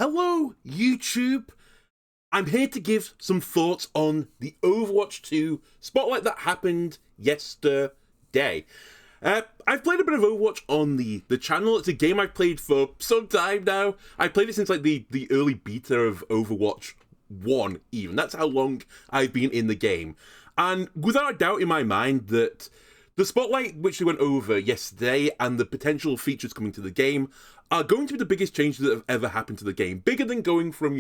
Hello, YouTube! I'm here to give some thoughts on the Overwatch 2 spotlight that happened yesterday. I've played a bit of Overwatch on the channel. It's a game I've played for some time now. I played it since like the early beta of Overwatch 1 even. That's how long I've been in the game. And without a doubt in my mind that the spotlight which we went over yesterday and the potential features coming to the game are going to be the biggest changes that have ever happened to the game. Bigger than going from,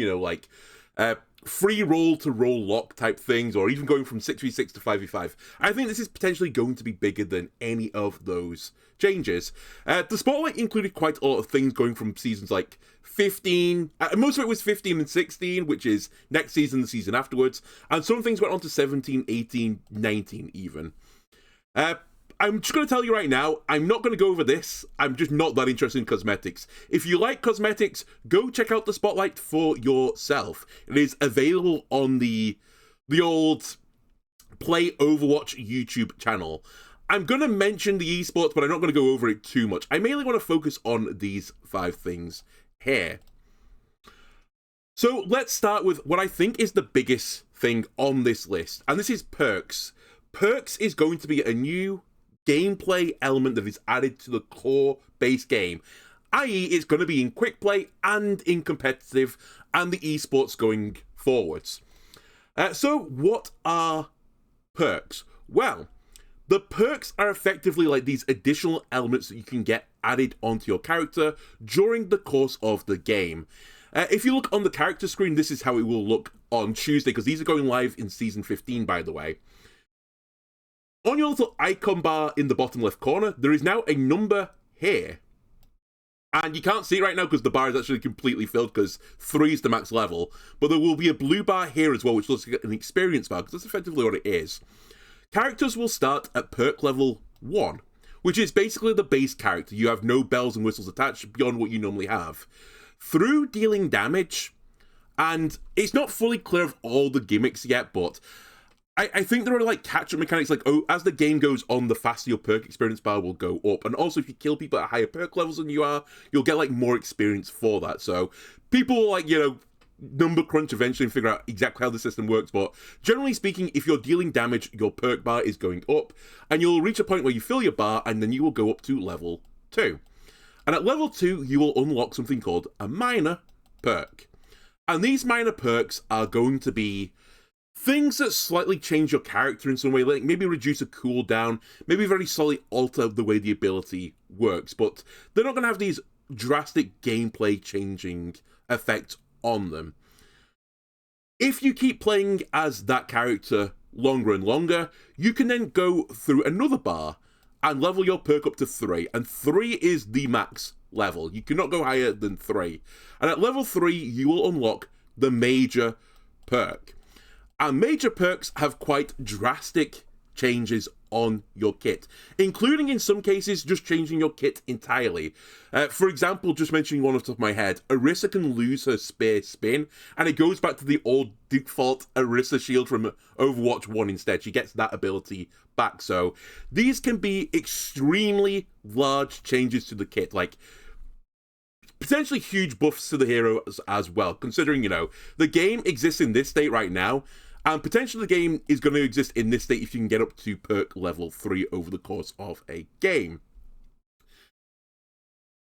free roll to roll lock type things, or even going from 6v6 to 5v5. I think this is potentially going to be bigger than any of those changes. The spotlight included quite a lot of things going from seasons like 15, most of it was 15 and 16, which is next season, the season afterwards, and some things went on to 17, 18, 19 even. I'm just going to tell you right now, I'm not going to go over this. I'm just not that interested in cosmetics. If you like cosmetics, go check out the spotlight for yourself. It is available on the old Play Overwatch YouTube channel. I'm going to mention the esports, but I'm not going to go over it too much. I mainly want to focus on these 5 things here. So let's start with what I think is the biggest thing on this list, and this is perks. Perks is going to be a new gameplay element that is added to the core base game, i.e. it's going to be in quick play and in competitive and the esports going forwards. So what are perks? Well, the perks are effectively like these additional elements that you can get added onto your character during the course of the game. If you look on the character screen, this is how it will look on Tuesday, because these are going live in Season 15, by the way. On your little icon bar in the bottom left corner, there is now a number here. And you can't see it right now because the bar is actually completely filled, because 3 is the max level. But there will be a blue bar here as well, which looks like an experience bar, because that's effectively what it is. Characters will start at perk level 1, which is basically the base character. You have no bells and whistles attached beyond what you normally have. Through dealing damage, and it's not fully clear of all the gimmicks yet, but I think there are like catch-up mechanics, like, oh, as the game goes on, the faster your perk experience bar will go up. And also, if you kill people at higher perk levels than you are, you'll get like more experience for that. So people will, like, number crunch eventually and figure out exactly how the system works. But generally speaking, if you're dealing damage, your perk bar is going up. And you'll reach a point where you fill your bar, and then you will go up to level 2. And at level 2, you will unlock something called a minor perk. And these minor perks are going to be things that slightly change your character in some way, like maybe reduce a cooldown, maybe very slightly alter the way the ability works, but they're not going to have these drastic gameplay changing effects on them. If you keep playing as that character longer and longer, you can then go through another bar and level your perk up to 3, and 3 is the max level. You cannot go higher than 3. And at level 3, you will unlock the major perk. And major perks have quite drastic changes on your kit, including in some cases just changing your kit entirely. For example, just mentioning one off the top of my head, Orisa can lose her spear spin, and it goes back to the old default Orisa shield from Overwatch 1 instead. She gets that ability back. So these can be extremely large changes to the kit, like potentially huge buffs to the heroes as well, considering, the game exists in this state right now, and potentially the game is going to exist in this state if you can get up to perk level 3 over the course of a game.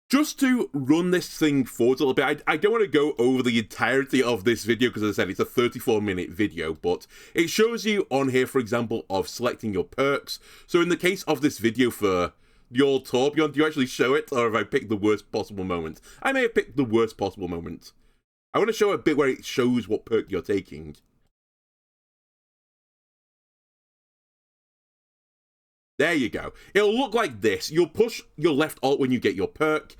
Just to run this thing forward a little bit, I don't want to go over the entirety of this video because, as I said, it's a 34-minute video, but it shows you on here, for example, of selecting your perks. So in the case of this video for the old Torbjorn, do you actually show it, or have I picked the worst possible moment? I may have picked the worst possible moment. I want to show a bit where it shows what perk you're taking. There you go. It'll look like this. You'll push your left alt when you get your perk,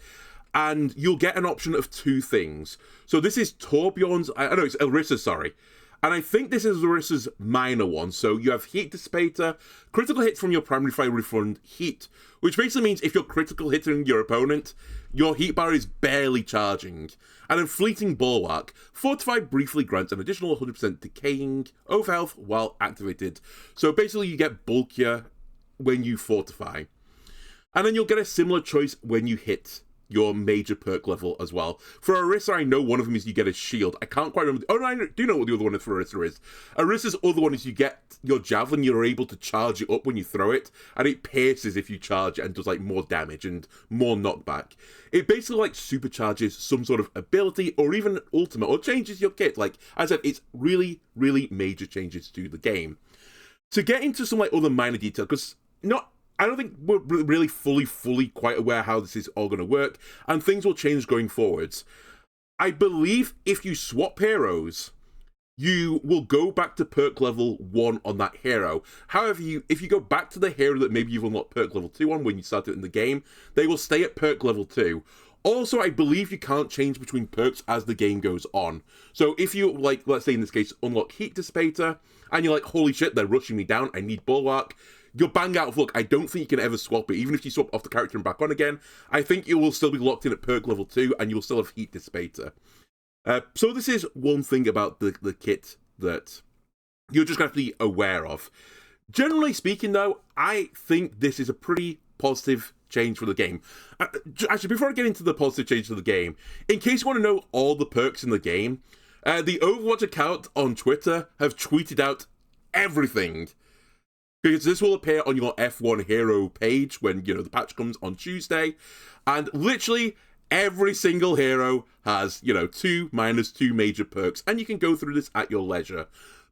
and you'll get an option of 2 things. So this is Torbjorn's, it's Orisa, sorry. And I think this is Orisa's minor one. So you have Heat Dissipator, critical hit from your primary fire refund heat, which basically means if you're critical hitting your opponent, your heat bar is barely charging. And then Fleeting Bulwark, Fortify briefly grants an additional 100% decaying over health while activated. So basically you get bulkier when you fortify. And then you'll get a similar choice when you hit your major perk level as well. For Orisa, I know one of them is you get a shield. I can't quite remember. Oh, no, I do know what the other one is for Orisa is. Orisa's other one is you get your javelin, you're able to charge it up when you throw it, and it pierces if you charge it and does like more damage and more knockback. It basically like supercharges some sort of ability or even ultimate or changes your kit. Like I said, it's really, really major changes to the game. To get into some like other minor detail, because I don't think we're really fully quite aware how this is all going to work, and things will change going forwards. I believe if you swap heroes, you will go back to perk level 1 on that hero. However, if you go back to the hero that maybe you've unlocked perk level 2 on when you started in the game, they will stay at perk level 2. Also, I believe you can't change between perks as the game goes on. So if you, like, let's say in this case, unlock Heat Dissipator, and you're like, holy shit, they're rushing me down, I need Bulwark, you're bang out of luck. I don't think you can ever swap it. Even if you swap off the character and back on again, I think you will still be locked in at perk level 2, and you'll still have Heat Dissipator. So this is one thing about the kit that you're just going to have to be aware of. Generally speaking, though, I think this is a pretty positive change for the game. Actually, before I get into the positive change to the game, in case you want to know all the perks in the game, the Overwatch account on Twitter have tweeted out everything. Because this will appear on your F1 hero page when, the patch comes on Tuesday. And literally every single hero has, 2 minus 2 major perks. And you can go through this at your leisure.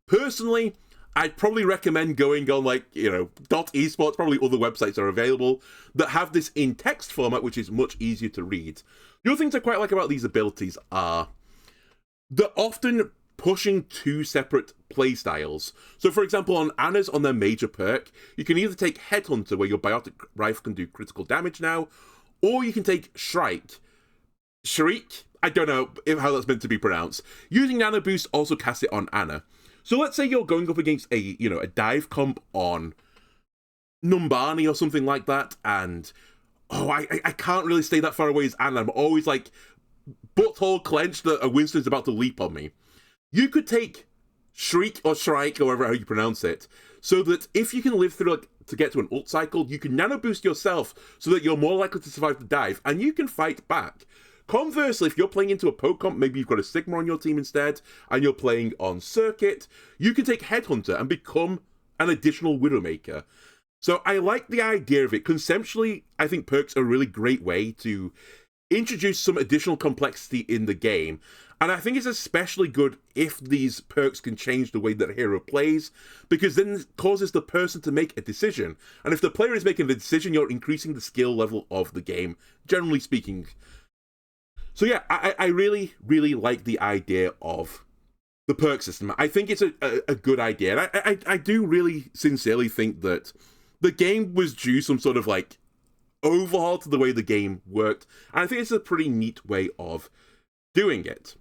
Personally, I'd probably recommend going on, .esports, probably other websites are available, that have this in text format, which is much easier to read. The other things I quite like about these abilities are they're often pushing 2 separate playstyles. So, for example, on Ana's, on their major perk, you can either take Headhunter, where your biotic rifle can do critical damage now, or you can take Shriek, I don't know how that's meant to be pronounced. Using Nano Boost also casts it on Ana. So let's say you're going up against a dive comp on Numbani or something like that, and I can't really stay that far away as Ana. I'm always like butthole clenched that a Winston's about to leap on me. You could take Shriek or Shrike, however how you pronounce it, so that if you can live through to get to an ult cycle, you can nano boost yourself so that you're more likely to survive the dive, and you can fight back. Conversely, if you're playing into a poke comp, maybe you've got a Sigma on your team instead, and you're playing on Circuit, you can take Headhunter and become an additional Widowmaker. So I like the idea of it. Conceptually, I think perks are a really great way to introduce some additional complexity in the game. And I think it's especially good if these perks can change the way that a hero plays, because then it causes the person to make a decision. And if the player is making the decision, you're increasing the skill level of the game, generally speaking. So yeah, I really, really like the idea of the perk system. I think it's a good idea. And I do really sincerely think that the game was due some sort of overhaul to the way the game worked. And I think it's a pretty neat way of doing it.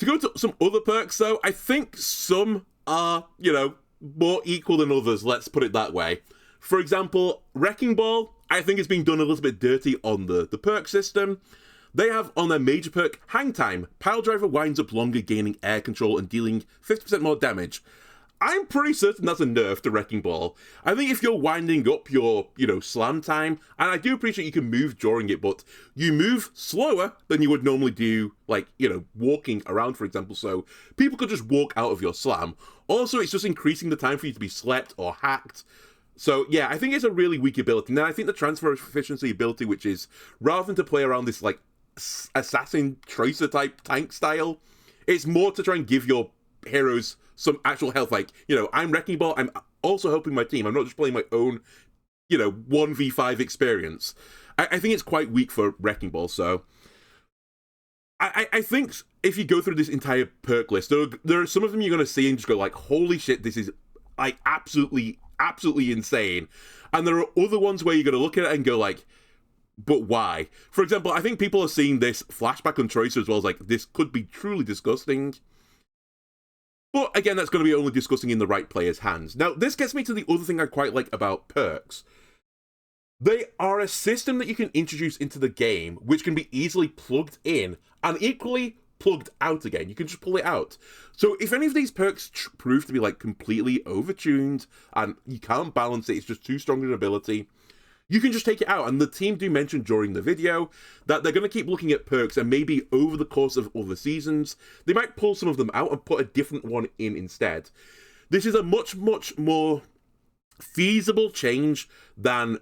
To go to some other perks, though, I think some are, more equal than others, let's put it that way. For example, Wrecking Ball, I think it's been done a little bit dirty on the perk system. They have on their major perk, Hang Time. Pile Driver winds up longer, gaining air control and dealing 50% more damage. I'm pretty certain that's a nerf to Wrecking Ball. I think if you're winding up your, slam time, and I do appreciate you can move during it, but you move slower than you would normally do, walking around, for example, so people could just walk out of your slam. Also, it's just increasing the time for you to be slept or hacked. So, yeah, I think it's a really weak ability. And then I think the transfer efficiency ability, which is, rather than to play around this, assassin tracer type tank style, it's more to try and give your heroes some actual health. I'm Wrecking Ball, I'm also helping my team. I'm not just playing my own, 1v5 experience. I think it's quite weak for Wrecking Ball, so I think if you go through this entire perk list, there are some of them you're going to see and just go holy shit, this is absolutely insane. And there are other ones where you're going to look at it and go but why? For example, I think people are seeing this flashback on Tracer as well as this could be truly disgusting. But again, that's going to be only discussing in the right player's hands. Now, this gets me to the other thing I quite like about perks. They are a system that you can introduce into the game, which can be easily plugged in and equally plugged out again. You can just pull it out. So if any of these perks prove to be completely overtuned and you can't balance it, it's just too strong an ability, you can just take it out. And the team do mention during the video that they're going to keep looking at perks, and maybe over the course of other seasons, they might pull some of them out and put a different one in instead. This is a much, much more feasible change than,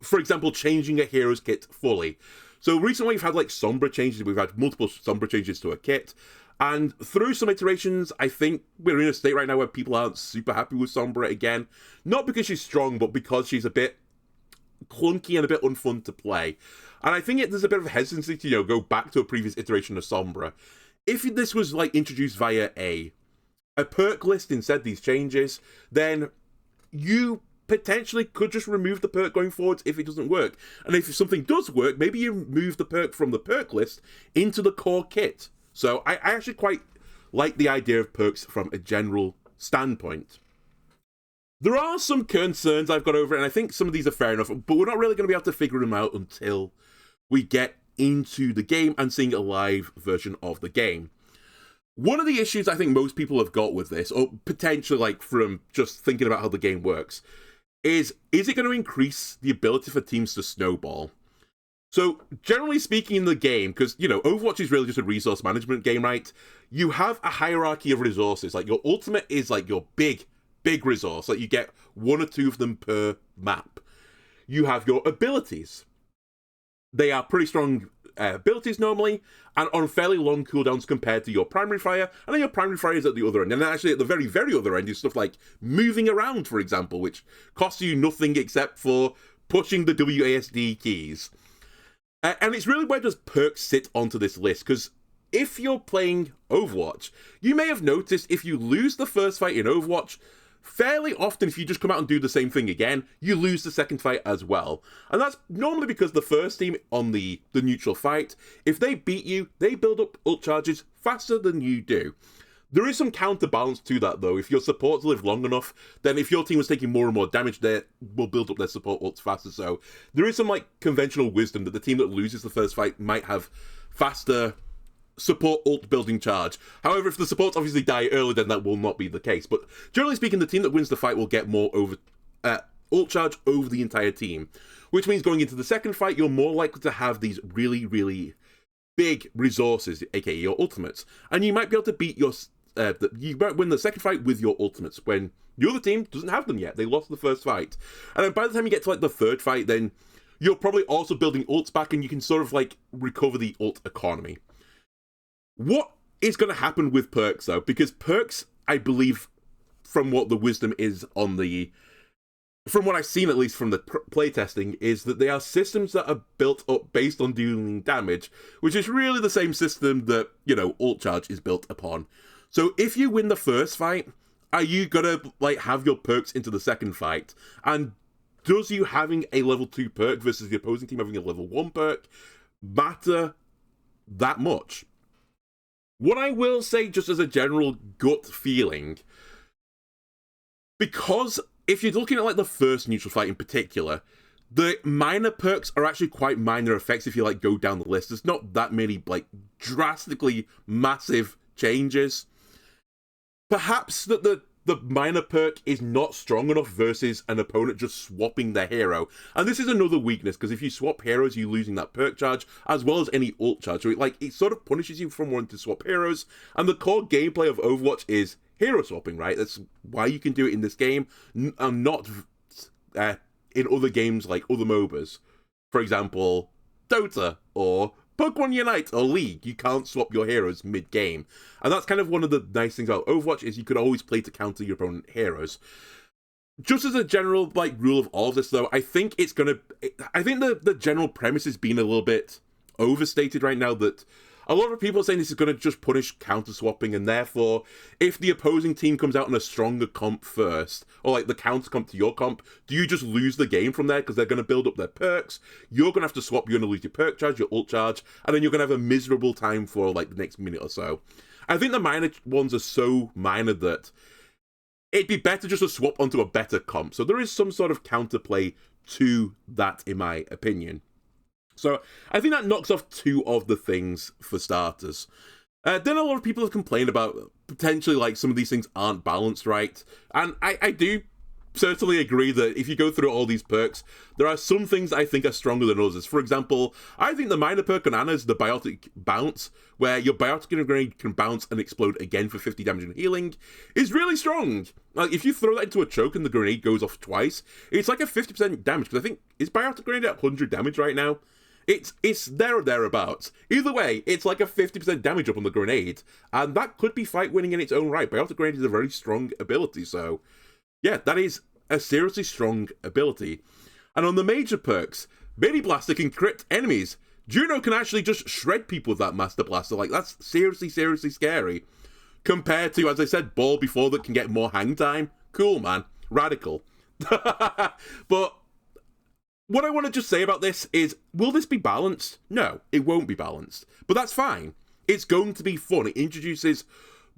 for example, changing a hero's kit fully. So recently we've had like Sombra changes, we've had multiple Sombra changes to a kit, and through some iterations, I think we're in a state right now where people aren't super happy with Sombra again. Not because she's strong, but because she's a bit clunky and a bit unfun to play. And I think there's a bit of hesitancy to, go back to a previous iteration of Sombra. If this was like introduced via a perk list instead, these changes, then you potentially could just remove the perk going forward if it doesn't work. And if something does work, maybe you move the perk from the perk list into the core kit. So I actually quite like the idea of perks from a general standpoint. There are some concerns I've got over it, and I think some of these are fair enough, but we're not really going to be able to figure them out until we get into the game and seeing a live version of the game. One of the issues I think most people have got with this, or potentially like from just thinking about how the game works, is it going to increase the ability for teams to snowball? So, generally speaking in the game, because, Overwatch is really just a resource management game, right? You have a hierarchy of resources. Like, your ultimate is like your big resource. Like, you get one or two of them per map. You have your abilities. They are pretty strong abilities normally, and on fairly long cooldowns compared to your primary fire, and then your primary fire is at the other end. And then actually at the very, very other end is stuff like moving around, for example, which costs you nothing except for pushing the WASD keys. And it's really where does perks sit onto this list, because if you're playing Overwatch, you may have noticed if you lose the first fight in Overwatch, fairly often, if you just come out and do the same thing again, you lose the second fight as well. And that's normally because the first team on the neutral fight, if they beat you, they build up ult charges faster than you do. There is some counterbalance to that, though. If your supports live long enough, then if your team was taking more and more damage, they will build up their support ults faster. So there is some conventional wisdom that the team that loses the first fight might have faster support ult building charge. However, if the supports obviously die early, then that will not be the case. But generally speaking, the team that wins the fight will get more ult charge over the entire team, which means going into the second fight, you're more likely to have these really, really big resources, aka your ultimates, and you might be able to beat you might win the second fight with your ultimates when the other team doesn't have them yet. They lost the first fight, and then by the time you get to the third fight, then you're probably also building ults back, and you can sort of recover the ult economy. What is going to happen with perks, though? Because perks, I believe, from what the wisdom is from what I've seen, at least from the playtesting, is that they are systems that are built up based on dealing damage, which is really the same system that, ult charge is built upon. So if you win the first fight, are you going to, have your perks into the second fight? And does you having a level 2 perk versus the opposing team having a level 1 perk matter that much? What I will say, just as a general gut feeling, because if you're looking at the first neutral fight in particular, the minor perks are actually quite minor effects if you go down the list. There's not that many drastically massive changes. Perhaps that the minor perk is not strong enough versus an opponent just swapping their hero. And this is another weakness, because if you swap heroes, you're losing that perk charge, as well as any ult charge. So it sort of punishes you from wanting to swap heroes. And the core gameplay of Overwatch is hero swapping, right? That's why you can do it in this game, and not in other games like other MOBAs. For example, Dota, or Pokemon Unite, or League. You can't swap your heroes mid-game. And that's kind of one of the nice things about Overwatch, is you could always play to counter your opponent heroes. Just as a general rule of all of this, though, I think the general premise is being a little bit overstated right now, that a lot of people are saying this is going to just punish counter-swapping, and therefore, if the opposing team comes out on a stronger comp first, or the counter-comp to your comp, do you just lose the game from there because they're going to build up their perks? You're going to have to swap, you're going to lose your perk charge, your ult charge, and then you're going to have a miserable time for the next minute or so. I think the minor ones are so minor that it'd be better just to swap onto a better comp. So there is some sort of counterplay to that, in my opinion. So I think that knocks off two of the things for starters. Then a lot of people have complained about potentially some of these things aren't balanced right. And I do certainly agree that if you go through all these perks, there are some things I think are stronger than others. For example, I think the minor perk on Anna's, the Biotic Bounce, where your Biotic Grenade can bounce and explode again for 50 damage and healing, is really strong. Like, if you throw that into a choke and the grenade goes off twice, it's like a 50% damage, because I think, is Biotic Grenade at 100 damage right now? It's there or thereabouts. Either way, it's like a 50% damage up on the grenade, and that could be fight winning in its own right. Biotic Grenade is a very strong ability, so yeah, that is a seriously strong ability. And on the major perks, Mini Blaster can crit enemies. Juno can actually just shred people with that Master Blaster. Like, that's seriously, seriously scary. Compared to, as I said, Ball before, that can get more hang time. Cool, man. Radical. But what I want to just say about this is, will this be balanced? No, it won't be balanced. But that's fine. It's going to be fun. It introduces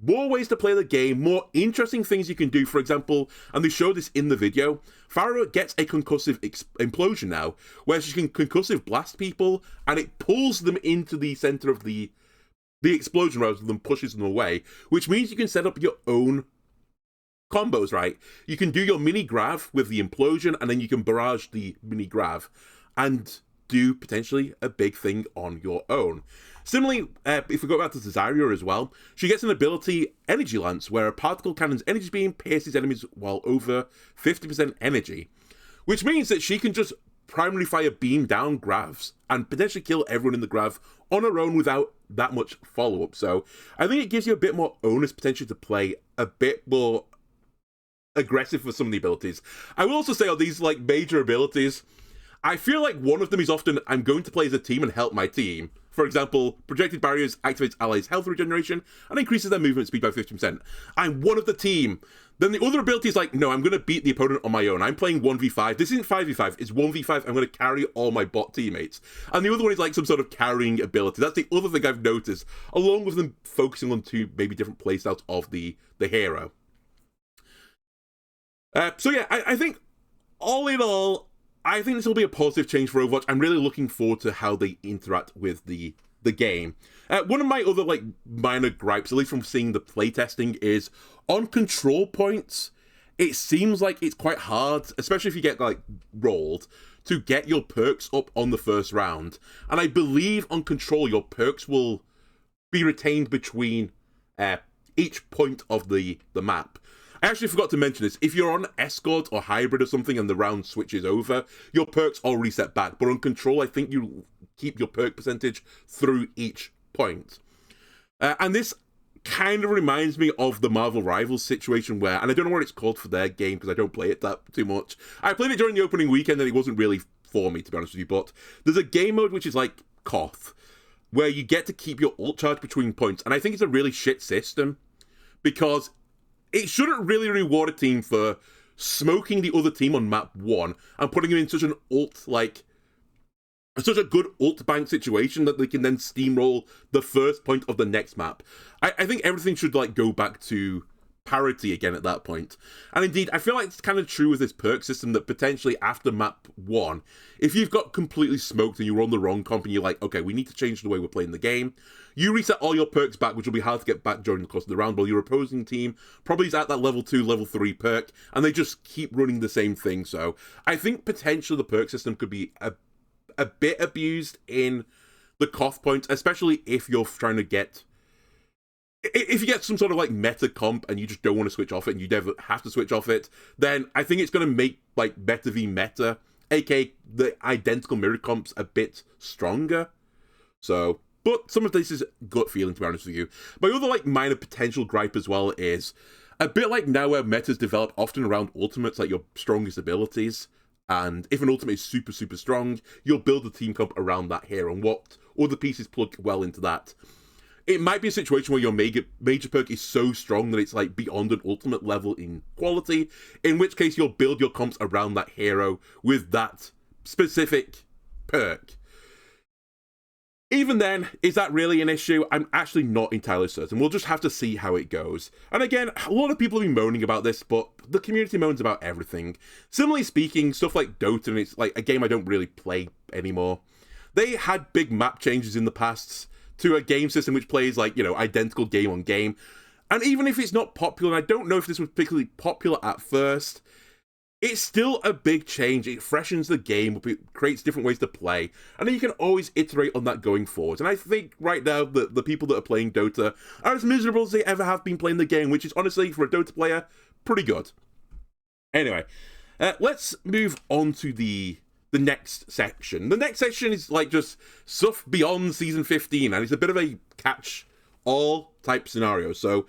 more ways to play the game, more interesting things you can do. For example, and they show this in the video, Pharah gets a concussive implosion now, where she can concussive blast people, and it pulls them into the center of the explosion rather than pushes them away, which means you can set up your own combos, right? You can do your mini grav with the implosion, and then you can barrage the mini grav and do potentially a big thing on your own. Similarly, if we go back to Zarya as well, she gets an ability, Energy Lance, where a particle cannon's energy beam pierces enemies while over 50% energy, which means that she can just primary fire beam down gravs and potentially kill everyone in the grav on her own without that much follow-up. So I think it gives you a bit more onus potential to play a bit more aggressive for some of the abilities. I will also say on these like major abilities, I feel like one of them is often, I'm going to play as a team and help my team. For example, projected barriers activates allies' health regeneration and increases their movement speed by 50%. I'm one of the team. Then the other ability is like, no, I'm going to beat the opponent on my own. I'm playing 1v5. This isn't 5v5, it's 1v5. I'm going to carry all my bot teammates. And the other one is like some sort of carrying ability. That's the other thing I've noticed, along with them focusing on two maybe different playstyles of the hero. So yeah, I think all in all, I think this will be a positive change for Overwatch. I'm really looking forward to how they interact with the game. One of my other like minor gripes, at least from seeing the playtesting, is on control points. It seems like it's quite hard, especially if you get like rolled, to get your perks up on the first round. And I believe on control, your perks will be retained between each point of the map. I actually forgot to mention this. If you're on Escort or Hybrid or something and the round switches over, your perks all reset back. But on Control, I think you keep your perk percentage through each point. And this kind of reminds me of the Marvel Rivals situation where, and I don't know what it's called for their game because I don't play it that too much. I played it during the opening weekend and it wasn't really for me, to be honest with you. But there's a game mode which is like Koth, where you get to keep your ult charge between points. And I think it's a really shit system because it shouldn't really reward a team for smoking the other team on map 1 and putting them in such an such a good ult bank situation that they can then steamroll the first point of the next map. I think everything should like go back to parity again at that point. And indeed, I feel like it's kind of true with this perk system that potentially after map 1, if you've got completely smoked and you're on the wrong comp and you're like, okay, we need to change the way we're playing the game, you reset all your perks back, which will be hard to get back during the course of the round, while your opposing team probably is at that level 2, level 3 perk, and they just keep running the same thing. So I think potentially the perk system could be a bit abused in the Koth points, especially if you're trying to get... If you get some sort of like meta comp and you just don't want to switch off it and you never have to switch off it, then I think it's going to make like meta v meta, aka the identical mirror comps, a bit stronger. So, but some of this is gut feeling, to be honest with you. My other like minor potential gripe as well is a bit like now where metas develop often around ultimates, like your strongest abilities. And if an ultimate is super, super strong, you'll build a team comp around that hero and what other pieces plug well into that. It might be a situation where your major perk is so strong that it's like beyond an ultimate level in quality, in which case you'll build your comps around that hero with that specific perk. Even then, is that really an issue? I'm actually not entirely certain. We'll just have to see how it goes. And again, a lot of people have been moaning about this, but the community moans about everything. Similarly speaking, stuff like Dota, and it's like a game I don't really play anymore. They had big map changes in the past to a game system which plays like, you know, identical game on game. And even if it's not popular, and I don't know if this was particularly popular at first, It's still a big change. It freshens the game, it creates different ways to play, and then you can always iterate on that going forward. And I think right now the people that are playing Dota are as miserable as they ever have been playing the game, which is honestly, for a Dota player, pretty good. Anyway, let's move on to the next section. The next section is like just stuff beyond season 15, and it's a bit of a catch-all type scenario. So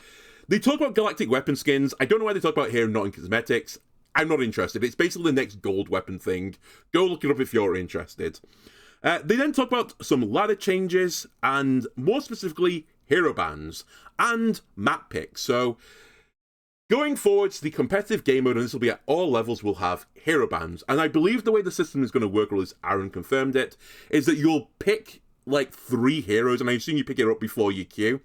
they talk about galactic weapon skins. I don't know why they talk about here, not in cosmetics. I'm not interested. It's basically the next gold weapon thing. Go look it up if you're interested. They then talk about some ladder changes, and more specifically, hero bans and map picks. So going forwards, the competitive game mode, and this will be at all levels, will have hero bans. And I believe the way the system is going to work, or at least Aaron confirmed it, is that you'll pick like 3 heroes, and I assume you pick it up before you queue,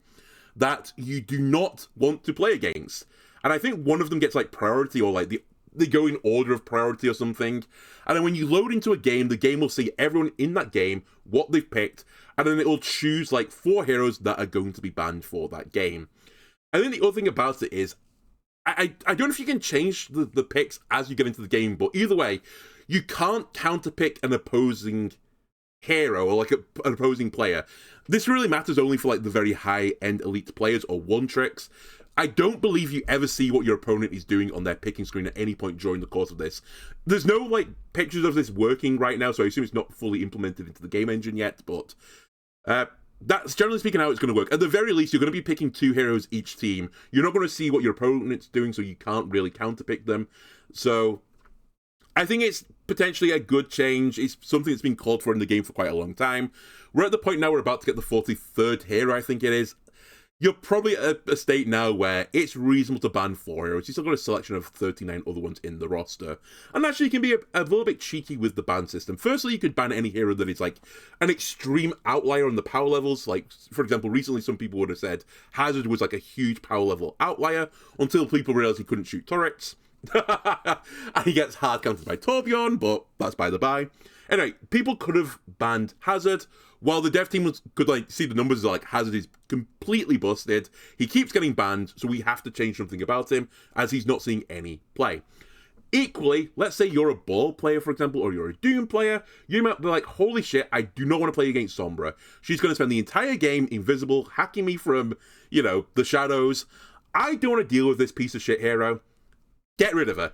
that you do not want to play against. And I think one of them gets like priority, or like they go in order of priority or something. And then when you load into a game, the game will see everyone in that game, what they've picked, and then it will choose like 4 heroes that are going to be banned for that game. I think the other thing about it is, I don't know if you can change the picks as you get into the game, but either way, you can't counterpick an opposing hero or like an opposing player. This really matters only for like the very high-end elite players or one-tricks. I don't believe you ever see what your opponent is doing on their picking screen at any point during the course of this. There's no like pictures of this working right now, so I assume it's not fully implemented into the game engine yet, but that's generally speaking how it's going to work. At the very least, you're going to be picking 2 heroes each team. You're not going to see what your opponent's doing, so you can't really counterpick them. So I think it's potentially a good change. It's something that's been called for in the game for quite a long time. We're at the point now we're about to get the 43rd hero, I think it is. You're probably at a state now where it's reasonable to ban 4 heroes. You've still got a selection of 39 other ones in the roster. And actually, you can be a little bit cheeky with the ban system. Firstly, you could ban any hero that is like an extreme outlier on the power levels. Like, for example, recently some people would have said Hazard was like a huge power level outlier until people realized he couldn't shoot turrets. And he gets hard countered by Torbjorn, but that's by the by. Anyway, people could have banned Hazard, while the dev team could like see the numbers like Hazard is completely busted. He keeps getting banned, so we have to change something about him as he's not seeing any play. Equally, let's say you're a Ball player, for example, or you're a Doom player, you might be like, holy shit, I do not want to play against Sombra. She's going to spend the entire game invisible, hacking me from, the shadows. I don't want to deal with this piece of shit hero. Get rid of her.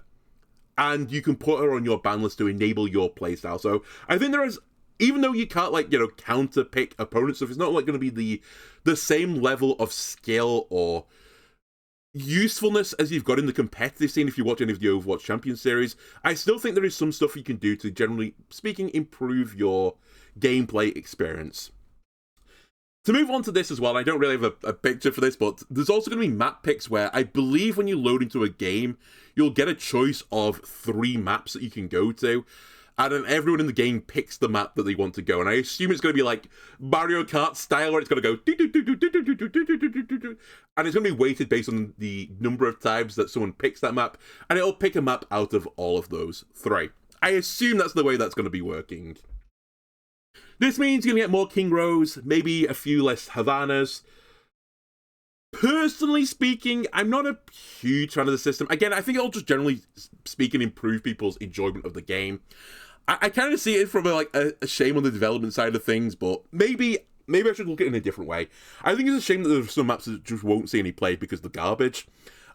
And you can put her on your ban list to enable your playstyle. So I think there is, even though you can't counter pick opponents, so it's not like going to be the same level of skill or usefulness as you've got in the competitive scene if you watch any of the Overwatch Champion series. I still think there is some stuff you can do to, generally speaking, improve your gameplay experience. To move on to this as well, I don't really have a picture for this, but there's also going to be map picks where I believe when you load into a game, you'll get a choice of 3 maps that you can go to, and then everyone in the game picks the map that they want to go, and I assume it's going to be like Mario Kart style, where it's going to go and it's going to be weighted based on the number of times that someone picks that map, and it'll pick a map out of all of those 3. I assume that's the way that's going to be working. This means you're going to get more King Rose, maybe a few less Havanas. Personally speaking, I'm not a huge fan of the system. Again, I think it'll just generally speaking improve people's enjoyment of the game. I kind of see it from a shame on the development side of things, but maybe I should look at it in a different way. I think it's a shame that there's some maps that just won't see any play because of the garbage.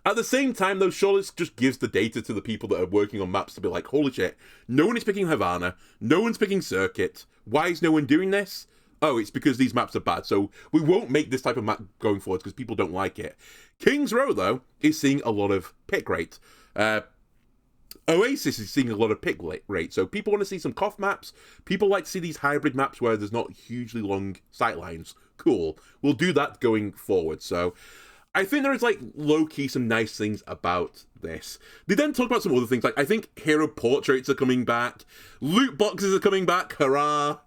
At the same time, though, surely this just gives the data to the people that are working on maps to be like, holy shit, no one is picking Havana, no one's picking Circuit. Why is no one doing this? Oh, it's because these maps are bad, so we won't make this type of map going forward because people don't like it. King's Row, though, is seeing a lot of pick rate. Oasis is seeing a lot of pick rate, so people want to see some cough maps. People like to see these hybrid maps where there's not hugely long sightlines. Cool. We'll do that going forward, so I think there is, low-key some nice things about this. They then talk about some other things, I think hero portraits are coming back, loot boxes are coming back, hurrah!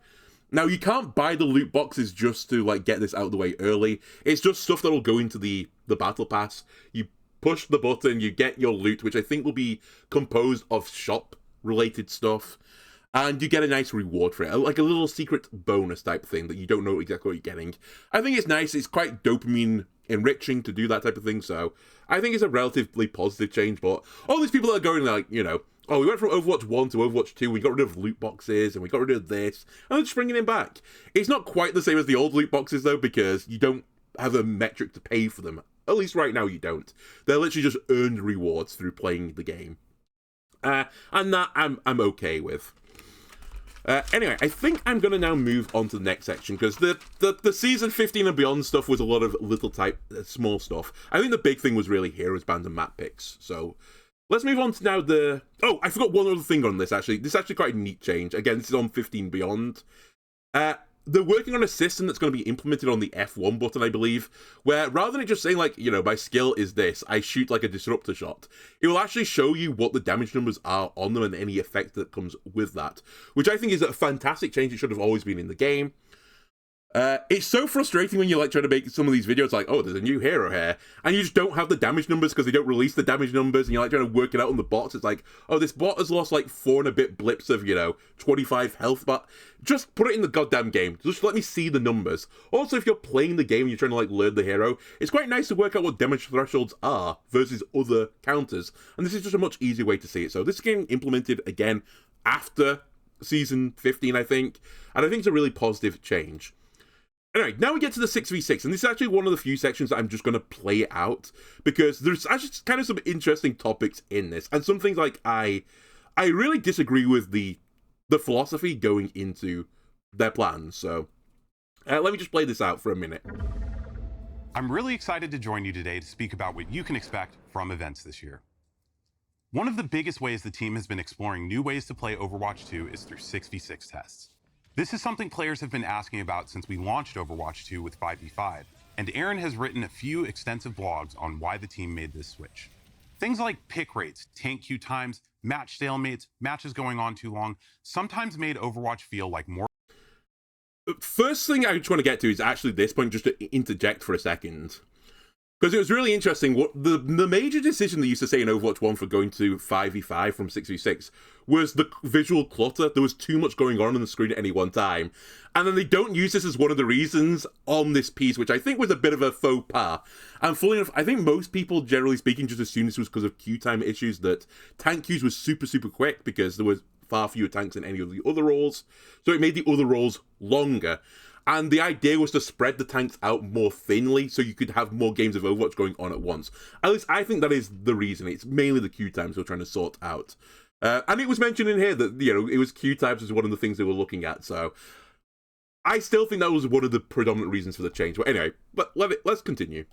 Now, you can't buy the loot boxes just to, get this out of the way early. It's just stuff that'll go into the battle pass. You push the button, you get your loot, which I think will be composed of shop-related stuff, and you get a nice reward for it, like a little secret bonus type thing that you don't know exactly what you're getting. I think it's nice, it's quite dopamine enriching to do that type of thing, so I think it's a relatively positive change, but all these people that are going oh, we went from Overwatch 1 to Overwatch 2, we got rid of loot boxes, and we got rid of this, and they're just bringing it back. It's not quite the same as the old loot boxes, though, because you don't have a metric to pay for them. At least right now you don't. They're literally just earned rewards through playing the game. And that I'm okay with. Anyway, I think I'm going to now move on to the next section, because the Season 15 and beyond stuff was a lot of little small stuff. I think the big thing was really heroes bands and map picks, so let's move on to now the... Oh, I forgot one other thing on this, actually. This is actually quite a neat change. Again, this is on 15 Beyond. They're working on a system that's going to be implemented on the F1 button, I believe, where rather than it just saying, like, you know, my skill is this, I shoot like a disruptor shot, it will actually show you what the damage numbers are on them and any effect that comes with that, which I think is a fantastic change. It should have always been in the game. It's so frustrating when you're like trying to make some of these videos like, oh, there's a new hero here, and you just don't have the damage numbers because they don't release the damage numbers, and you're like trying to work it out on the bots. It's like, oh, this bot has lost like 4 and a bit blips of, you know, 25 health, but just put it in the goddamn game. Just let me see the numbers. Also, if you're playing the game and you're trying to like learn the hero, it's quite nice to work out what damage thresholds are versus other counters, and this is just a much easier way to see it. So this is getting implemented again after Season 15, I think, and I think it's a really positive change. Anyway, now we get to the 6v6, and this is actually one of the few sections that I'm just going to play out, because there's actually kind of some interesting topics in this, and some things like I really disagree with the philosophy going into their plans, so let me just play this out for a minute. I'm really excited to join you today to speak about what you can expect from events this year. One of the biggest ways the team has been exploring new ways to play Overwatch 2 is through 6v6 tests. This is something players have been asking about since we launched Overwatch 2 with 5v5, and Aaron has written a few extensive blogs on why the team made this switch. Things like pick rates, tank queue times, match stalemates, matches going on too long, sometimes made Overwatch feel like more... First thing I just want to get to is actually this point, just to interject for a second. Because it was really interesting. What the major decision they used to say in Overwatch 1 for going to 5v5 from 6v6 was the visual clutter. There was too much going on the screen at any one time. And then they don't use this as one of the reasons on this piece, which I think was a bit of a faux pas. And fully enough, I think most people, generally speaking, just assumed this was because of queue time issues, that tank queues was super, super quick because there was far fewer tanks than any of the other roles. So it made the other roles longer. And the idea was to spread the tanks out more thinly so you could have more games of Overwatch going on at once. At least I think that is the reason. It's mainly the queue times we're trying to sort out. And it was mentioned in here that, you know, it was queue times was one of the things they were looking at. So I still think that was one of the predominant reasons for the change. But anyway, let's continue.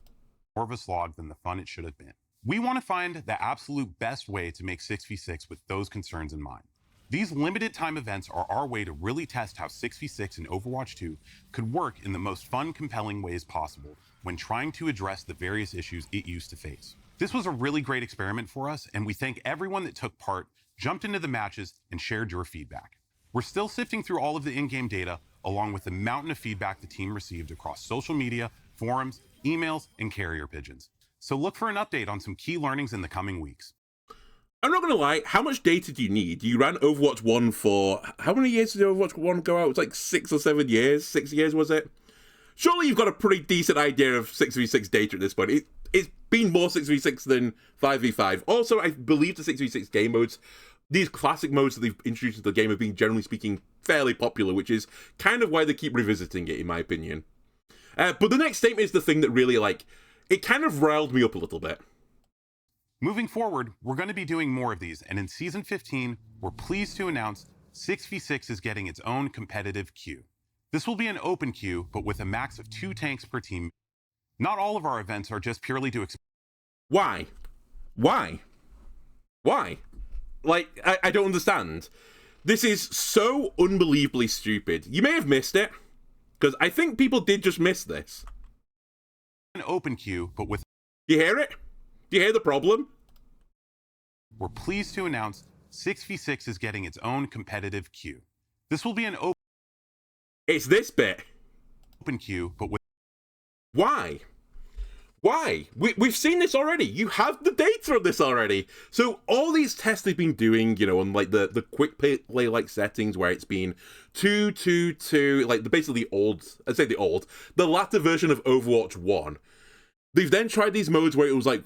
More of a slog than the fun it should have been. We want to find the absolute best way to make 6v6 with those concerns in mind. These limited time events are our way to really test how 6v6 in Overwatch 2 could work in the most fun, compelling ways possible when trying to address the various issues it used to face. This was a really great experiment for us, and we thank everyone that took part, jumped into the matches, and shared your feedback. We're still sifting through all of the in-game data, along with the mountain of feedback the team received across social media, forums, emails, and carrier pigeons. So look for an update on some key learnings in the coming weeks. I'm not going to lie, how much data do you need? You ran Overwatch 1 for... How many years did Overwatch 1 go out? It was like 6 or 7 years? 6 years, was it? Surely you've got a pretty decent idea of 6v6 data at this point. It's been more 6v6 than 5v5. Also, I believe the 6v6 game modes, these classic modes that they've introduced into the game have been, generally speaking, fairly popular, which is kind of why they keep revisiting it, in my opinion. But the next statement is the thing that really, like, it kind of riled me up a little bit. Moving forward, we're going to be doing more of these, and in Season 15, we're pleased to announce 6v6 is getting its own competitive queue. This will be an open queue, but with a max of 2 tanks per team. Not all of our events are just purely to... Why? Like, I don't understand. This is so unbelievably stupid. You may have missed it, because I think people did just miss this. An open queue, but with... You hear it? Do you hear the problem? We're pleased to announce 6v6 is getting its own competitive queue. This will be an open... It's this bit. Open queue, but with... Why? We've seen this already. You have the data on this already. So all these tests they've been doing, you know, on like the quick play like settings where it's been 2-2-2, like basically the latter version of Overwatch 1. They've then tried these modes where it was like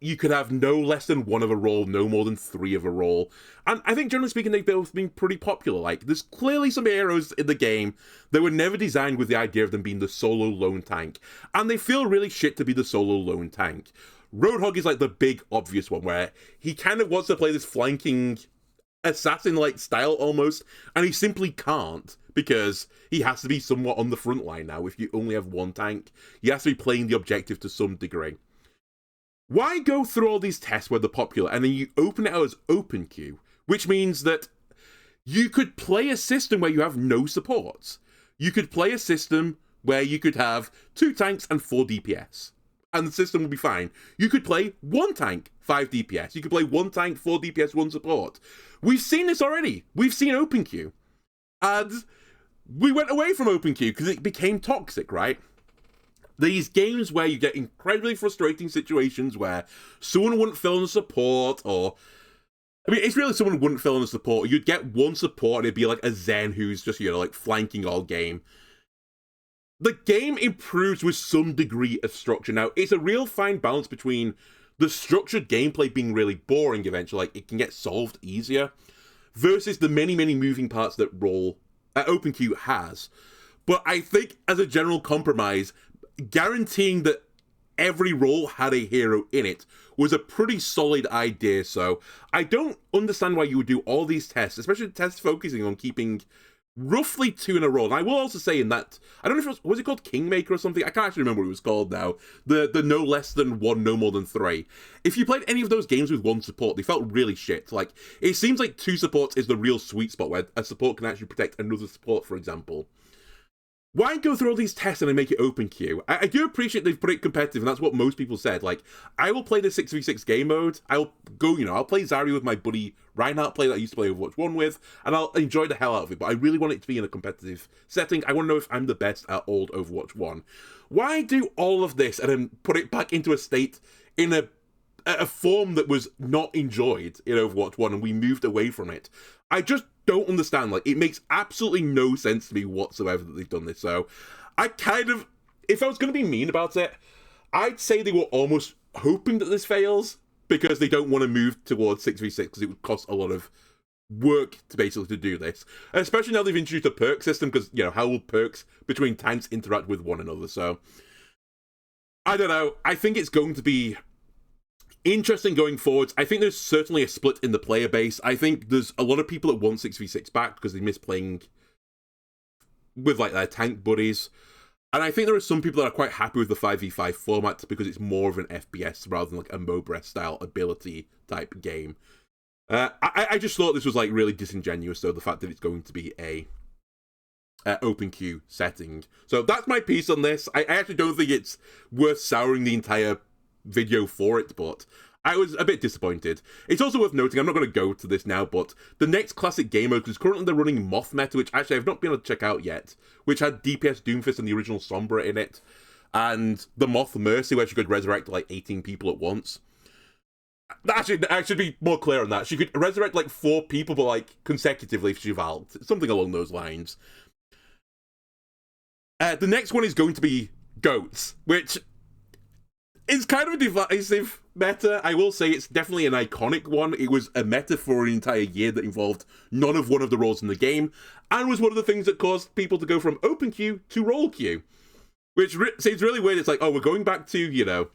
you could have no less than one of a role, no more than 3 of a role. And I think, generally speaking, they've both been pretty popular. Like, there's clearly some heroes in the game that were never designed with the idea of them being the solo lone tank. And they feel really shit to be the solo lone tank. Roadhog is like the big obvious one, where he kind of wants to play this flanking assassin-like style almost, and he simply can't, because he has to be somewhat on the front line now. If you only have one tank, he has to be playing the objective to some degree. Why go through all these tests where they're popular and then you open it out as open queue, which means that you could play a system where you have no supports. You could play a system where you could have 2 tanks and 4 DPS, and the system would be fine. You could play 1 tank, 5 DPS. You could play 1 tank, 4 DPS, 1 support. We've seen this already. We've seen open queue. And we went away from open queue because it became toxic, right? These games where you get incredibly frustrating situations where someone wouldn't fill in the support, or... I mean, it's really someone wouldn't fill in the support. You'd get 1 support and it'd be like a Zen who's just, like flanking all game. The game improves with some degree of structure. Now, it's a real fine balance between the structured gameplay being really boring eventually, like it can get solved easier, versus the many, many moving parts that OpenQ has. But I think as a general compromise, guaranteeing that every role had a hero in it was a pretty solid idea. So I don't understand why you would do all these tests, especially tests focusing on keeping roughly 2 in a row. And I will also say in that, I don't know if was it called Kingmaker or something? I can't actually remember what it was called now. The no less than 1, no more than 3. If you played any of those games with 1 support, they felt really shit. Like, it seems like 2 supports is the real sweet spot where a support can actually protect another support, for example. Why go through all these tests and then make it open queue? I do appreciate they've put it competitive, and that's what most people said. Like, I will play the 6v6 game mode. I'll go, I'll play Zarya with my buddy Reinhardt, that I used to play Overwatch 1 with, and I'll enjoy the hell out of it. But I really want it to be in a competitive setting. I want to know if I'm the best at old Overwatch 1. Why do all of this and then put it back into a state in a form that was not enjoyed in Overwatch 1, and we moved away from it? I just don't understand. Like, it makes absolutely no sense to me whatsoever that they've done this. So I kind of, if I was going to be mean about it, I'd say they were almost hoping that this fails because they don't want to move towards 6v6 because it would cost a lot of work to basically do this, especially now they've introduced a perk system, because how will perks between tanks interact with one another? So I don't know. I think it's going to be interesting going forwards. I think there's certainly a split in the player base. I think there's a lot of people that want 6v6 back because they miss playing with like their tank buddies. And I think there are some people that are quite happy with the 5v5 format because it's more of an FPS rather than like a MOBA style ability type game. I just thought this was like really disingenuous, though, the fact that it's going to be a open queue setting. So that's my piece on this. I actually don't think it's worth souring the entire video for it, but I was a bit disappointed. It's also worth noting, I'm not going to go to this now, but the next classic game mode, because currently they're running Moth Meta, which actually I've not been able to check out yet, which had DPS Doomfist and the original Sombra in it, and the Moth Mercy, where she could resurrect like 18 people at once. Actually, I should be more clear on that. She could resurrect like 4 people, but like consecutively if she valved. Something along those lines. The next one is going to be Goats, which is kind of a divisive meta. I will say it's definitely an iconic one. It was a meta for an entire year that involved none of one of the roles in the game, and was one of the things that caused people to go from open queue to role queue. Which seems really weird. It's like, oh, we're going back to,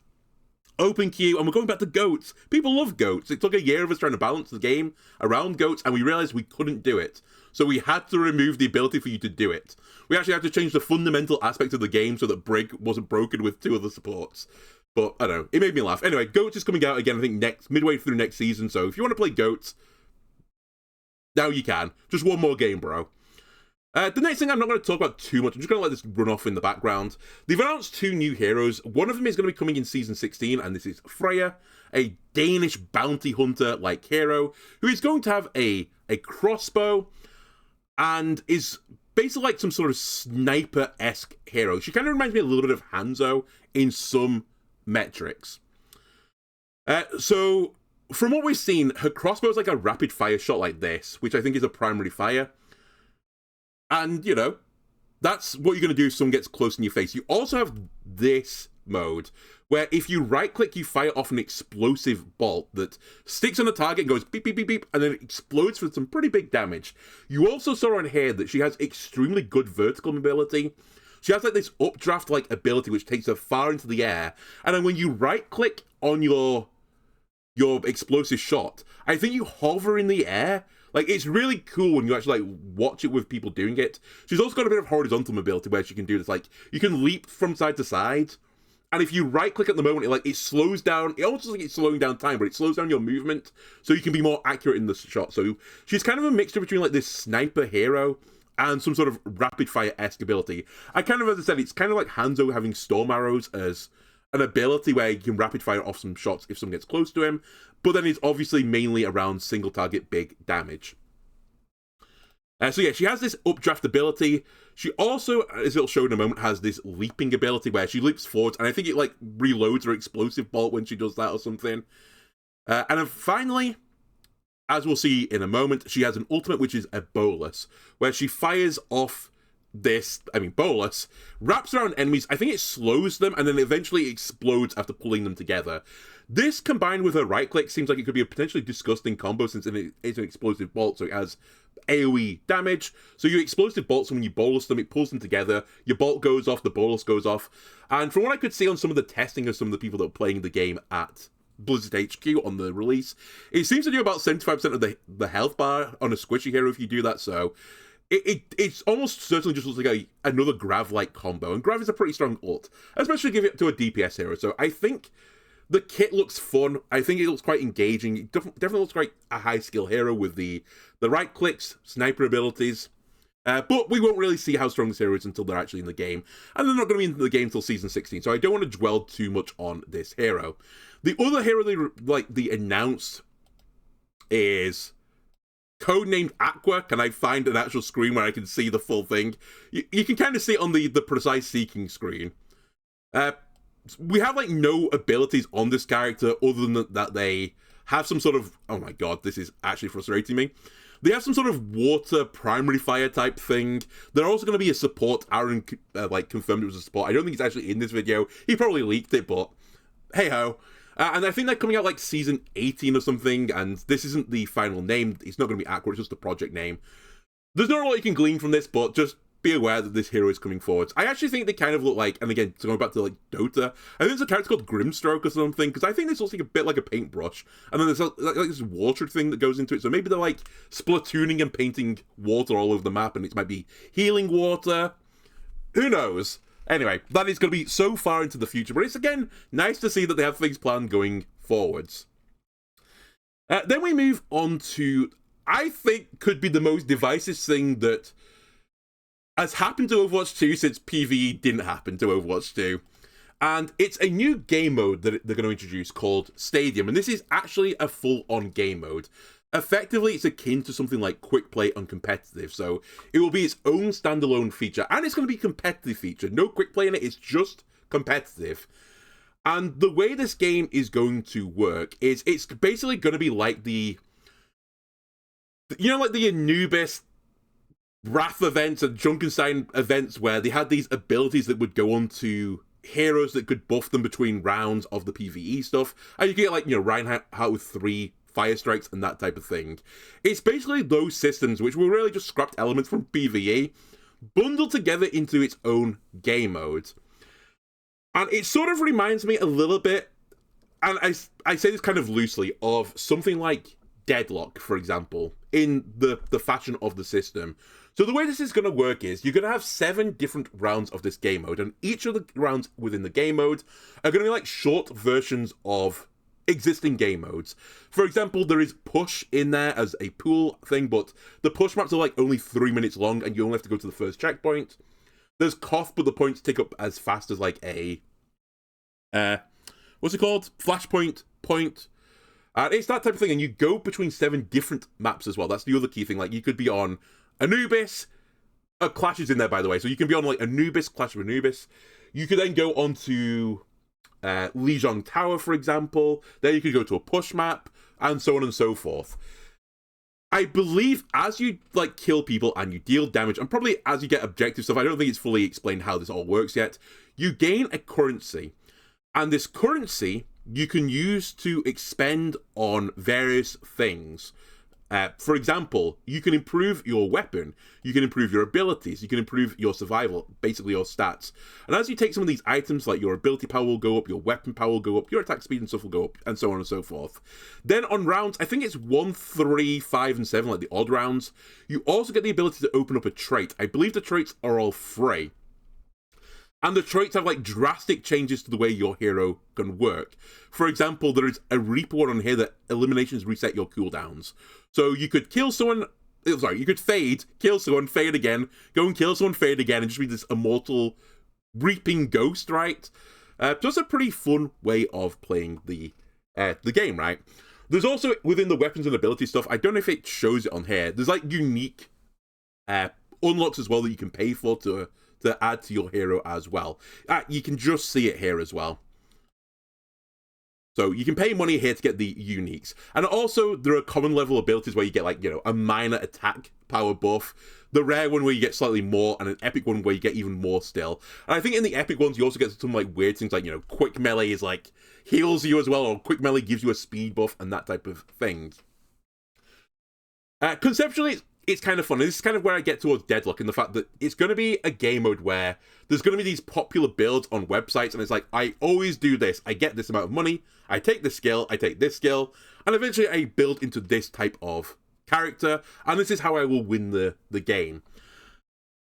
open queue, and we're going back to Goats. People love Goats. It took a year of us trying to balance the game around Goats, and we realized we couldn't do it. So we had to remove the ability for you to do it. We actually had to change the fundamental aspect of the game so that Break wasn't broken with 2 other supports. But, I don't know, it made me laugh. Anyway, Goats is coming out again, I think, midway through next season, so if you want to play Goats, now you can. Just one more game, bro. The next thing I'm not going to talk about too much, I'm just going to let this run off in the background. They've announced 2 new heroes. One of them is going to be coming in Season 16, and this is Freya, a Danish bounty hunter-like hero, who is going to have a crossbow, and is basically like some sort of sniper-esque hero. She kind of reminds me a little bit of Hanzo in some metrics. So, from what we've seen, her crossbow is like a rapid-fire shot like this, which I think is a primary fire. And, that's what you're going to do if someone gets close in your face. You also have this mode, where if you right-click, you fire off an explosive bolt that sticks on the target and goes beep, beep, beep, beep, and then it explodes for some pretty big damage. You also saw on here that she has extremely good vertical mobility. She has like this updraft-like ability which takes her far into the air, and then when you right-click on your explosive shot, I think you hover in the air. Like, it's really cool when you actually, like, watch it with people doing it. She's also got a bit of horizontal mobility where she can do this, like, you can leap from side to side. And if you right-click at the moment, it slows down. It almost looks like it's slowing down time, but it slows down your movement so you can be more accurate in the shot. So she's kind of a mixture between, like, this sniper hero and some sort of rapid-fire-esque ability. As I said, it's kind of like Hanzo having storm arrows as an ability where you can rapid-fire off some shots if someone gets close to him, but then it's obviously mainly around single-target big damage. So yeah, she has this updraft ability. She also, as it'll show in a moment, has this leaping ability where she leaps forwards, and I think it like reloads her explosive bolt when she does that or something. And then finally, as we'll see in a moment, she has an ultimate which is a bolus, where she fires off this, bolus, wraps around enemies. I think it slows them, and then eventually explodes after pulling them together. This, combined with her right-click, seems like it could be a potentially disgusting combo since it is an explosive bolt, so it has AoE damage. So your explosive bolts, when you bolus them, it pulls them together, your bolt goes off, the bolus goes off. And from what I could see on some of the testing of some of the people that were playing the game at Blizzard HQ on the release, it seems to do about 75% of the health bar on a squishy hero if you do that, so it's almost certainly just looks like another Grav-like combo, and Grav is a pretty strong ult, especially give it to a DPS hero, so I think the kit looks fun. I think it looks quite engaging. It definitely looks like a high-skill hero with the right clicks, sniper abilities. But we won't really see how strong this hero is until they're actually in the game. And they're not going to be in the game until Season 16, so I don't want to dwell too much on this hero. The other hero they announced is codenamed Aqua. Can I find an actual screen where I can see the full thing? You can kind of see it on the precise seeking screen. We have no abilities on this character other than that they have some sort of, oh my god, this is actually frustrating me. They have some sort of water primary fire type thing. They're also going to be a support. Aaron confirmed it was a support. I don't think it's actually in this video. He probably leaked it, but hey ho. And I think they're coming out season 18 or something, and this isn't the final name. It's not going to be Aqua, it's just a project name. There's not a lot you can glean from this, but just be aware that this hero is coming forwards. I actually think they kind of look like, and again, going back to Dota, I think there's a character called Grimstroke or something, because I think this looks like a bit like a paintbrush, and then there's this water thing that goes into it, so maybe they're splatooning and painting water all over the map, and it might be healing water. Who knows? Anyway, that is going to be so far into the future, but it's again nice to see that they have things planned going forwards. Then we move on to, I think, could be the most divisive thing that has happened to Overwatch 2 since PvE didn't happen to Overwatch 2. And it's a new game mode that they're going to introduce called Stadium. And this is actually a full-on game mode. Effectively, it's akin to something like Quick Play on competitive. So it will be its own standalone feature. And it's going to be a competitive feature. No Quick Play in it. It's just competitive. And the way this game is going to work is it's basically going to be like the Anubis Wrath events and Junkenstein events where they had these abilities that would go on to heroes that could buff them between rounds of the PvE stuff. And you get Reinhardt with 3 fire strikes and that type of thing. It's basically those systems which were really just scrapped elements from PvE, bundled together into its own game mode. And it sort of reminds me a little bit, and I say this kind of loosely, of something like Deadlock, for example, in the fashion of the system. So the way this is going to work is you're going to have 7 different rounds of this game mode, and each of the rounds within the game mode are going to be short versions of existing game modes. For example, there is Push in there as a pool thing, but the push maps are only 3 minutes long, and you only have to go to the first checkpoint. There's Cough, but the points tick up as fast as a what's it called? Flashpoint point. It's that type of thing, and you go between 7 different maps as well. That's the other key thing. You could be on Anubis. Clash is in there, by the way. So you can be on Anubis, Clash of Anubis. You could then go on to Lijiang Tower, for example. Then you could go to a push map, and so on and so forth. I believe as you kill people and you deal damage, and probably as you get objective stuff, I don't think it's fully explained how this all works yet, you gain a currency. And this currency you can use to expend on various things. For example, you can improve your weapon, you can improve your abilities, you can improve your survival, basically your stats. And as you take some of these items, like your ability power will go up, your weapon power will go up, your attack speed and stuff will go up, and so on and so forth. Then on rounds, I think it's 1, 3, 5, and 7, like the odd rounds, you also get the ability to open up a trait. I believe the traits are all free. And the traits have like drastic changes to the way your hero can work. For example, there is a Reaper one on here that eliminations reset your cooldowns. So you could kill someone, you could fade, kill someone, fade again, go and kill someone, fade again, and just be this immortal reaping ghost, right? Just a pretty fun way of playing the game, right? There's also, within the weapons and ability stuff, I don't know if it shows it on here, there's like unique unlocks as well that you can pay for to add to your hero as well. You can just see it here as well. So you can pay money here to get the uniques. And also, there are common level abilities where you get, like, you know, a minor attack power buff, the rare one where you get slightly more, and an epic one where you get even more still. And I think in the epic ones, you also get some, like, weird things like, you know, quick melee is, like, heals you as well, or quick melee gives you a speed buff, and that type of thing. Conceptually, it's kind of fun. This is kind of where I get towards Deadlock, in the fact that it's going to be a game mode where there's going to be these popular builds on websites, and it's like, I always do this. I get this amount of money, I take this skill, I take this skill, and eventually I build into this type of character, and this is how I will win the game.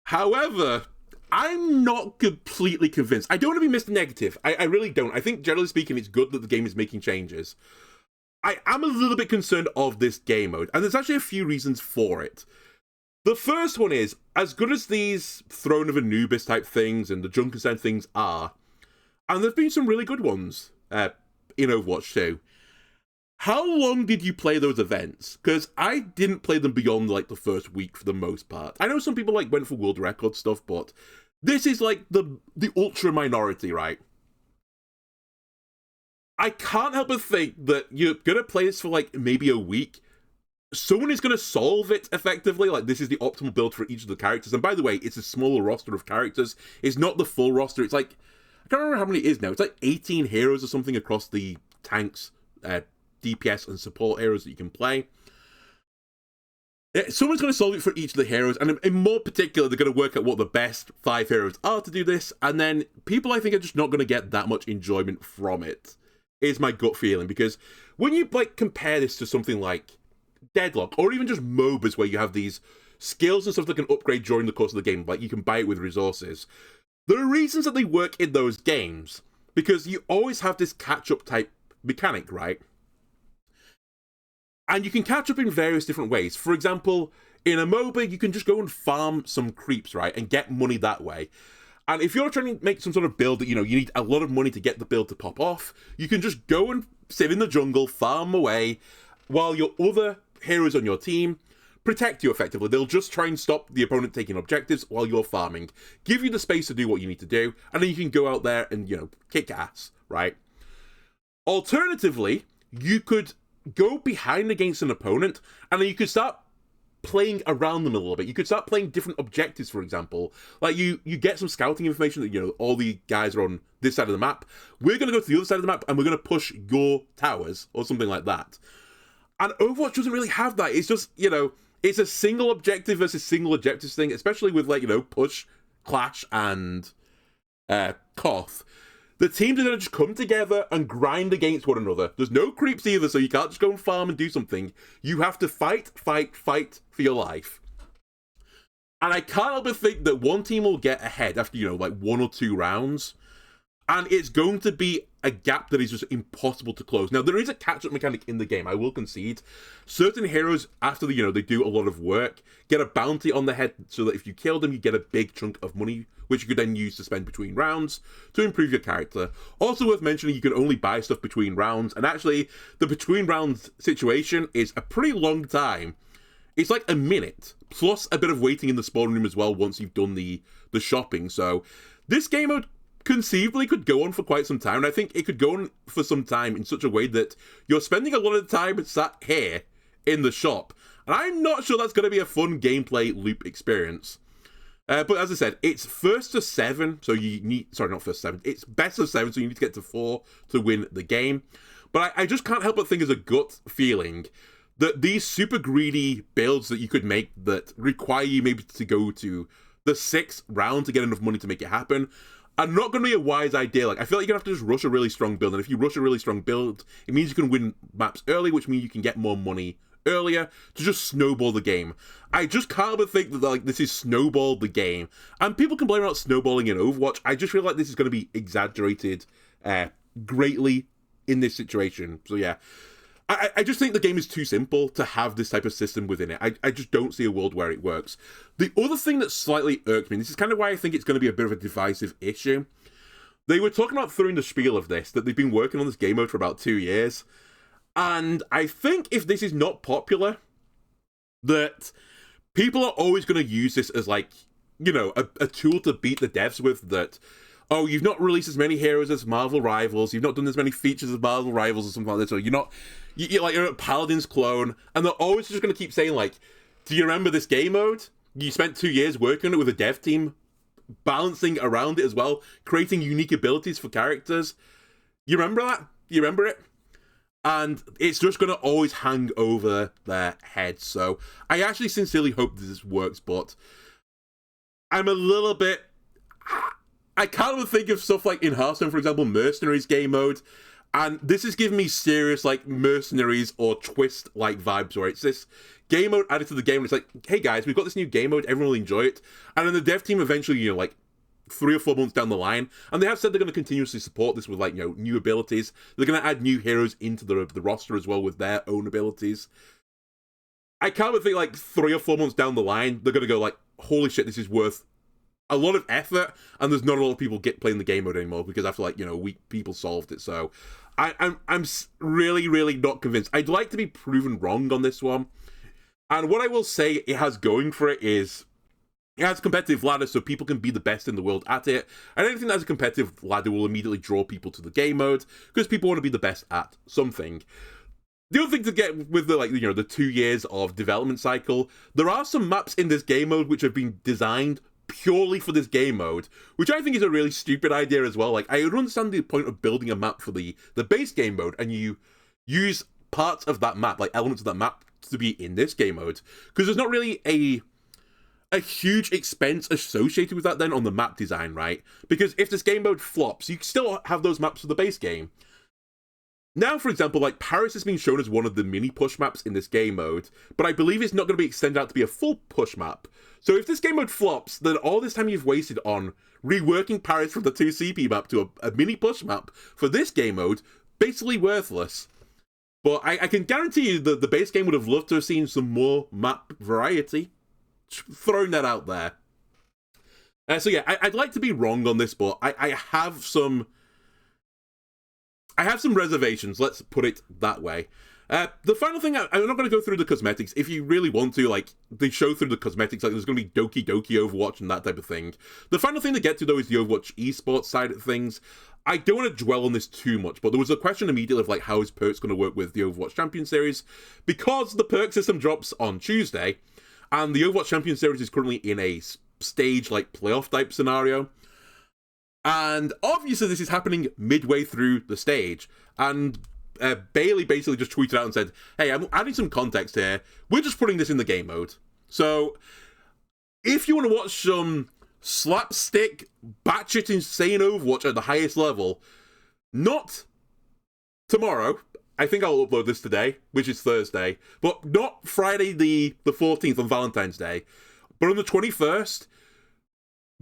However, I'm not completely convinced. I don't want to be Mr. Negative. I really don't. I think, generally speaking, it's good that the game is making changes. I am a little bit concerned of this game mode, and there's actually a few reasons for it. The first one is, as good as these Throne of Anubis type things and the Junkenstein things are, and there's been some really good ones in Overwatch 2, how long did you play those events? Because I didn't play them beyond, like, the first week for the most part. I know some people, like, went for world record stuff, but this is, like, the ultra minority, right? I can't help but think that you're going to play this for, like, maybe a week. Someone is going to solve it effectively. Like, this is the optimal build for each of the characters. And by the way, it's a smaller roster of characters. It's not the full roster. It's like, I can't remember how many it is now. It's like 18 heroes or something across the tanks, DPS, and support heroes that you can play. Someone's going to solve it for each of the heroes, and in more particular, they're going to work out what the best 5 heroes are to do this, and then people, I think, are just not going to get that much enjoyment from it, is my gut feeling, because when you, like, compare this to something like Deadlock, or even just MOBAs where you have these skills and stuff that can upgrade during the course of the game, like you can buy it with resources, there are reasons that they work in those games, because you always have this catch-up type mechanic, right? And you can catch up in various different ways. For example, in a MOBA, you can just go and farm some creeps, right, and get money that way. And if you're trying to make some sort of build that, you know, you need a lot of money to get the build to pop off, you can just go and sit in the jungle, farm away, while your other heroes on your team protect you effectively. They'll just try and stop the opponent taking objectives while you're farming, give you the space to do what you need to do, and then you can go out there and, you know, kick ass, right? Alternatively, you could go behind against an opponent, and then you could start playing around them a little bit. You could start playing different objectives, for example. Like, you get some scouting information that, you know, all the guys are on this side of the map. We're going to go to the other side of the map, and we're going to push your towers, or something like that. And Overwatch doesn't really have that. It's just, you know, it's a single objective versus single objectives thing, especially with, like, you know, Push, Clash, and Koth. The teams are going to just come together and grind against one another. There's no creeps either, so you can't just go and farm and do something. You have to fight for your life. And I can't help but think that one team will get ahead after, you know, like 1 or 2 rounds. And it's going to be a gap that is just impossible to close. Now, there is a catch-up mechanic in the game, I will concede. Certain heroes, after the, you know, they do a lot of work, get a bounty on the head so that if you kill them, you get a big chunk of money, which you could then use to spend between rounds to improve your character. Also worth mentioning, you can only buy stuff between rounds, and actually, the between rounds situation is a pretty long time. It's like a minute, plus a bit of waiting in the spawn room as well once you've done the shopping. So, this game mode conceivably could go on for quite some time, and I think it could go on for some time in such a way that you're spending a lot of the time sat here in the shop, and I'm not sure that's going to be a fun gameplay loop experience. But as I said, it's first to 7, so you need... Sorry, not first to 7. It's best of 7, so you need to get to 4 to win the game. But I just can't help but think as a gut feeling that these super greedy builds that you could make that require you maybe to go to the 6th round to get enough money to make it happen are not going to be a wise idea. Like, I feel like you're going to have to just rush a really strong build, and if you rush a really strong build, it means you can win maps early, which means you can get more money earlier to just snowball the game. I just can't but think that like this is snowball the game, and people can blame about snowballing in Overwatch. I just feel like this is going to be exaggerated greatly in this situation. So yeah, I just think the game is too simple to have this type of system within it. I just don't see a world where it works. The other thing that slightly irks me, and this is kind of why I think it's going to be a bit of a divisive issue, they were talking about throwing the spiel of this, that they've been working on this game mode for about 2 years. And I think if this is not popular, that people are always going to use this as like, you know, a tool to beat the devs with, that, oh, you've not released as many heroes as Marvel Rivals, you've not done as many features as Marvel Rivals or something like this, or you're a Paladin's clone, and they're always just going to keep saying like, do you remember this game mode? You spent 2 years working on it with a dev team, balancing around it as well, creating unique abilities for characters. You remember that? You remember it? And it's just going to always hang over their heads. So I actually sincerely hope this works, but I'm a little bit... I can't even think of stuff like in Hearthstone, for example, Mercenaries game mode. And this is giving me serious, like, Mercenaries or Twist-like vibes, where it's this game mode added to the game, and it's like, hey guys, we've got this new game mode, everyone will enjoy it. And then the dev team eventually, you know, like, 3 or 4 months down the line, and they have said they're going to continuously support this with, like, you know, new abilities. They're going to add new heroes into the roster as well with their own abilities. I can't even think, like, 3 or 4 months down the line, they're going to go, like, holy shit, this is worth a lot of effort, and there's not a lot of people playing the game mode anymore, because after, like, you know, a week, people solved it. So I'm really, really not convinced. I'd like to be proven wrong on this one. And what I will say it has going for it is, it has a competitive ladder so people can be the best in the world at it. And anything that has a competitive ladder will immediately draw people to the game mode, because people want to be the best at something. The other thing to get with the, like, you know, the 2 years of development cycle, there are some maps in this game mode which have been designed purely for this game mode, which I think is a really stupid idea as well. Like, I would understand the point of building a map for the base game mode, and you use parts of that map, like elements of that map, to be in this game mode, because there's not really a huge expense associated with that then on the map design, right? Because if this game mode flops, you still have those maps for the base game. Now, for example, like, Paris has been shown as one of the mini push maps in this game mode, but I believe it's not going to be extended out to be a full push map. So if this game mode flops, then all this time you've wasted on reworking Paris from the 2CP map to a mini push map for this game mode, basically worthless. But I can guarantee you that the base game would have loved to have seen some more map variety. Throwing that out there. So yeah, I'd like to be wrong on this, but I have some reservations, let's put it that way. The final thing, I'm not going to go through the cosmetics. If you really want to, like, they show through the cosmetics, like, there's going to be Doki Doki Overwatch and that type of thing. The final thing to get to, though, is the Overwatch esports side of things. I don't want to dwell on this too much, but there was a question immediately of, like, how is perks going to work with the Overwatch Champion Series? Because the perk system drops on Tuesday, and the Overwatch Champion Series is currently in a stage, like, playoff type scenario. And obviously this is happening midway through the stage. And Bailey basically just tweeted out and said, hey, I'm adding some context here. We're just putting this in the game mode. So if you want to watch some slapstick, batshit insane Overwatch at the highest level, not tomorrow. I think I'll upload this today, which is Thursday, but not Friday the 14th on Valentine's Day, but on the 21st,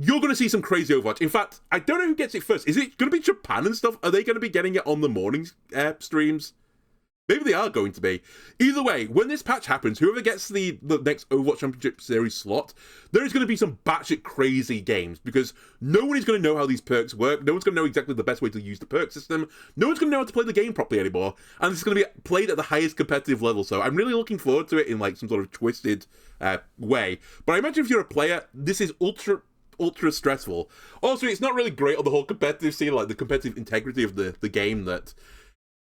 you're going to see some crazy Overwatch. In fact, I don't know who gets it first. Is it going to be Japan and stuff? Are they going to be getting it on the morning streams? Maybe they are going to be. Either way, when this patch happens, whoever gets the next Overwatch Championship Series slot, there is going to be some batshit crazy games, because no one is going to know how these perks work. No one's going to know exactly the best way to use the perk system. No one's going to know how to play the game properly anymore. And it's going to be played at the highest competitive level. So I'm really looking forward to it in, like, some sort of twisted way. But I imagine if you're a player, this is ultra stressful. Also, it's not really great on the whole competitive scene, like the competitive integrity of the game, that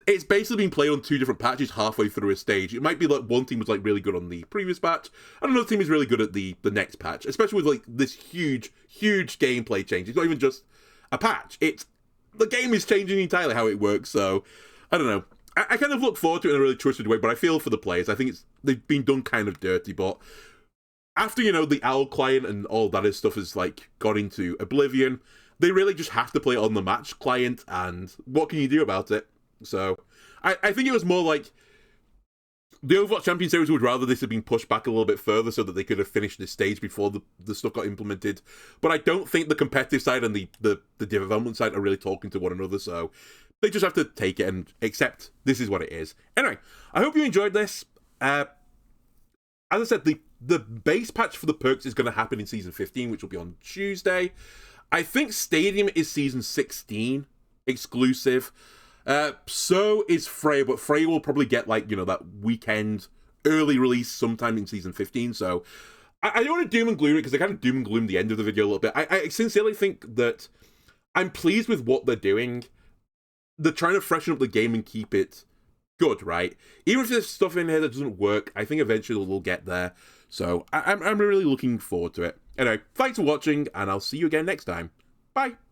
it's basically been played on 2 different patches halfway through a stage. It might be like one team was like really good on the previous patch, and another team is really good at the next patch, especially with like this huge gameplay change. It's not even just a patch. It's the game is changing entirely how it works, so I don't know. I kind of look forward to it in a really twisted way, but I feel for the players. I think they've been done kind of dirty, but after, the OWL client and all that stuff has like got into oblivion, they really just have to play it on the match client, and what can you do about it? So I think it was more like the Overwatch Champion Series would rather this had been pushed back a little bit further so that they could have finished this stage before the stuff got implemented. But I don't think the competitive side and the development side are really talking to one another, so they just have to take it and accept this is what it is. Anyway, I hope you enjoyed this. As I said, the base patch for the perks is going to happen in Season 15, which will be on Tuesday. I think Stadium is Season 16 exclusive. So is Freya, but Freya will probably get like, that weekend early release sometime in Season 15, so I don't want to doom and gloom it because I kind of doom and gloom the end of the video a little bit. I sincerely think that I'm pleased with what they're doing. They're trying to freshen up the game and keep it good, right? Even if there's stuff in here that doesn't work, I think eventually we'll get there. So I'm really looking forward to it. Anyway, thanks for watching, and I'll see you again next time. Bye!